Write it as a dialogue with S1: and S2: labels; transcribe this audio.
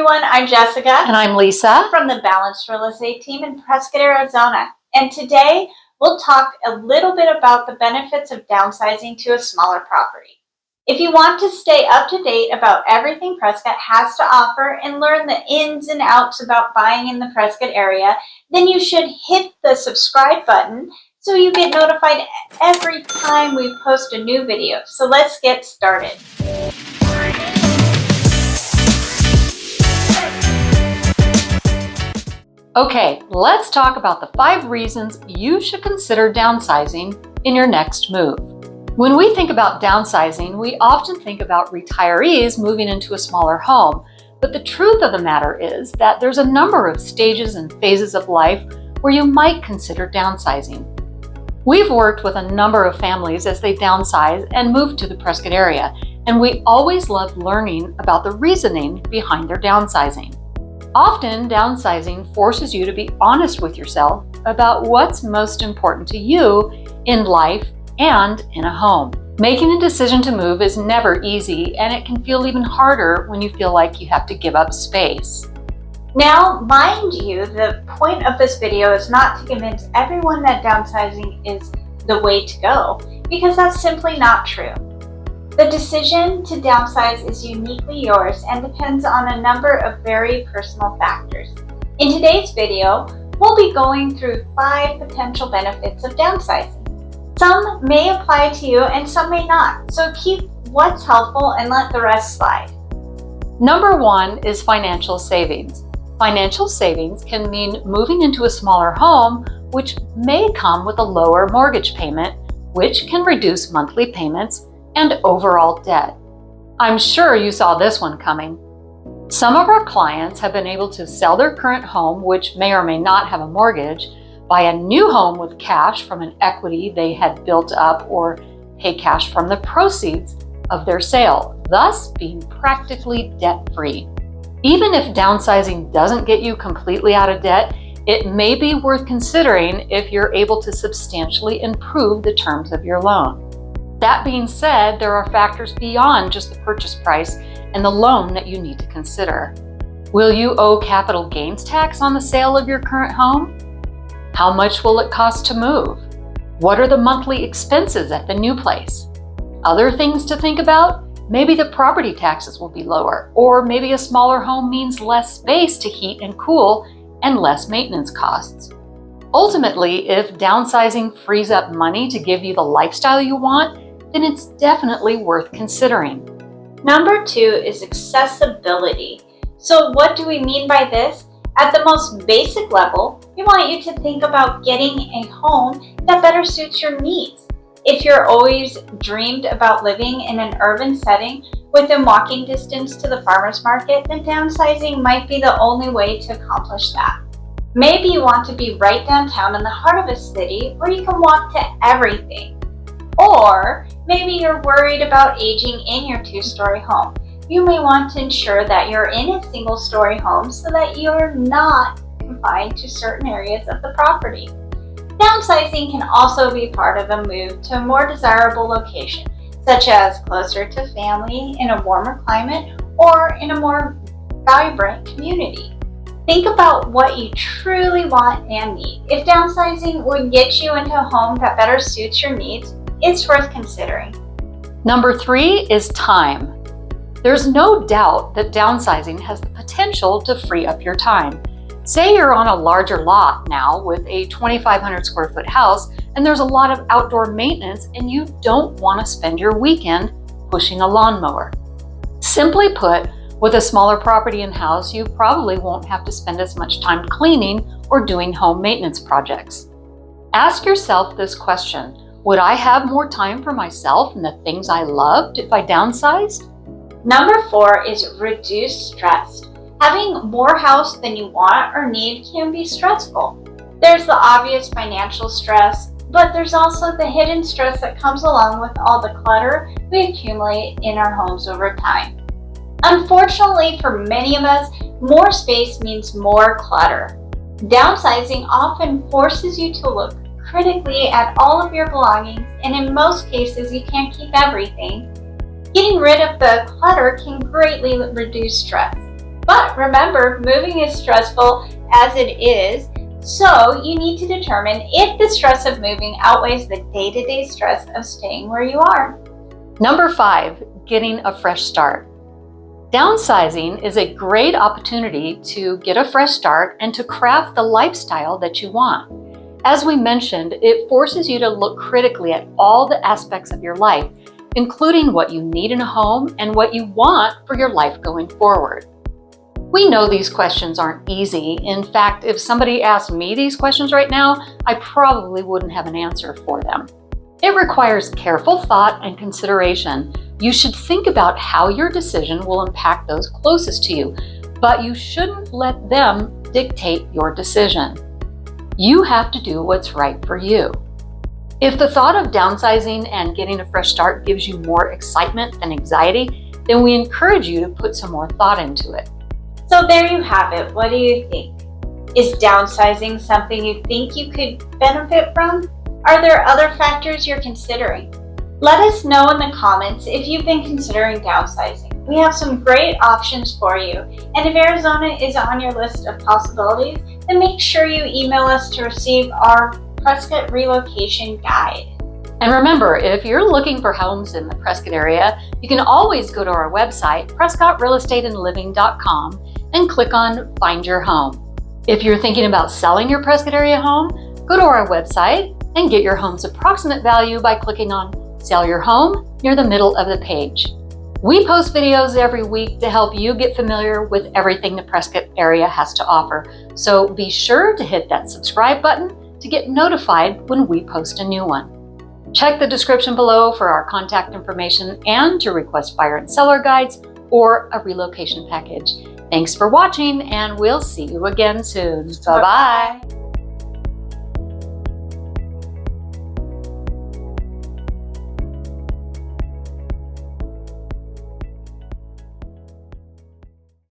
S1: everyone, I'm Jessica.
S2: And I'm Lisa
S1: from the Balanced Real Estate team in Prescott, Arizona. And today we'll talk a little bit about the benefits of downsizing to a smaller property. If you want to stay up to date about everything Prescott has to offer and learn the ins and outs about buying in the Prescott area, then you should hit the subscribe button so you get notified every time we post a new video. So let's get started.
S2: Okay, let's talk about the 5 reasons you should consider downsizing in your next move. When we think about downsizing, we often think about retirees moving into a smaller home. But the truth of the matter is that there's a number of stages and phases of life where you might consider downsizing. We've worked with a number of families as they downsize and move to the Prescott area, and we always love learning about the reasoning behind their downsizing. Often, downsizing forces you to be honest with yourself about what's most important to you in life and in a home. Making a decision to move is never easy, and it can feel even harder when you feel like you have to give up space.
S1: Now, mind you, the point of this video is not to convince everyone that downsizing is the way to go, because that's simply not true. The decision to downsize is uniquely yours and depends on a number of very personal factors. In today's video, we'll be going through 5 potential benefits of downsizing. Some may apply to you and some may not, so keep what's helpful and let the rest slide.
S2: Number 1 is financial savings. Financial savings can mean moving into a smaller home, which may come with a lower mortgage payment, which can reduce monthly payments and overall debt. I'm sure you saw this one coming. Some of our clients have been able to sell their current home, which may or may not have a mortgage, buy a new home with cash from an equity they had built up, or pay cash from the proceeds of their sale, thus being practically debt-free. Even if downsizing doesn't get you completely out of debt, it may be worth considering if you're able to substantially improve the terms of your loan. That being said, there are factors beyond just the purchase price and the loan that you need to consider. Will you owe capital gains tax on the sale of your current home? How much will it cost to move? What are the monthly expenses at the new place? Other things to think about? Maybe the property taxes will be lower, or maybe a smaller home means less space to heat and cool and less maintenance costs. Ultimately, if downsizing frees up money to give you the lifestyle you want, then it's definitely worth considering.
S1: Number 2 is accessibility. So what do we mean by this? At the most basic level, we want you to think about getting a home that better suits your needs. If you're always dreamed about living in an urban setting within walking distance to the farmer's market, then downsizing might be the only way to accomplish that. Maybe you want to be right downtown in the heart of a city where you can walk to everything. Or maybe you're worried about aging in your 2-story home. You may want to ensure that you're in a single-story home so that you're not confined to certain areas of the property. Downsizing can also be part of a move to a more desirable location, such as closer to family in a warmer climate or in a more vibrant community. Think about what you truly want and need. If downsizing would get you into a home that better suits your needs, it's worth considering.
S2: Number 3 is time. There's no doubt that downsizing has the potential to free up your time. Say you're on a larger lot now with a 2,500 square foot house, and there's a lot of outdoor maintenance, and you don't want to spend your weekend pushing a lawnmower. Simply put, with a smaller property and house, you probably won't have to spend as much time cleaning or doing home maintenance projects. Ask yourself this question: would I have more time for myself and the things I loved if I downsized?
S1: Number 4 is reduce stress. Having more house than you want or need can be stressful. There's the obvious financial stress, but there's also the hidden stress that comes along with all the clutter we accumulate in our homes over time. Unfortunately for many of us, more space means more clutter. Downsizing often forces you to look critically at all of your belongings, and in most cases you can't keep everything. Getting rid of the clutter can greatly reduce stress. But remember, moving is stressful as it is, so you need to determine if the stress of moving outweighs the day-to-day stress of staying where you are.
S2: Number 5, getting a fresh start. Downsizing is a great opportunity to get a fresh start and to craft the lifestyle that you want. As we mentioned, it forces you to look critically at all the aspects of your life, including what you need in a home and what you want for your life going forward. We know these questions aren't easy. In fact, if somebody asked me these questions right now, I probably wouldn't have an answer for them. It requires careful thought and consideration. You should think about how your decision will impact those closest to you, but you shouldn't let them dictate your decision. You have to do what's right for you. If the thought of downsizing and getting a fresh start gives you more excitement than anxiety, then we encourage you to put some more thought into it.
S1: So there you have it. What do you think? Is downsizing something you think you could benefit from? Are there other factors you're considering? Let us know in the comments if you've been considering downsizing. We have some great options for you. And if Arizona is on your list of possibilities, then make sure you email us to receive our Prescott relocation guide.
S2: And remember, if you're looking for homes in the Prescott area, you can always go to our website, prescottrealestateandliving.com, and click on Find Your Home. If you're thinking about selling your Prescott area home, go to our website and get your home's approximate value by clicking on Sell Your Home near the middle of the page. We post videos every week to help you get familiar with everything the Prescott area has to offer. So be sure to hit that subscribe button to get notified when we post a new one. Check the description below for our contact information and to request buyer and seller guides or a relocation package. Thanks for watching, and we'll see you again soon. Bye-bye.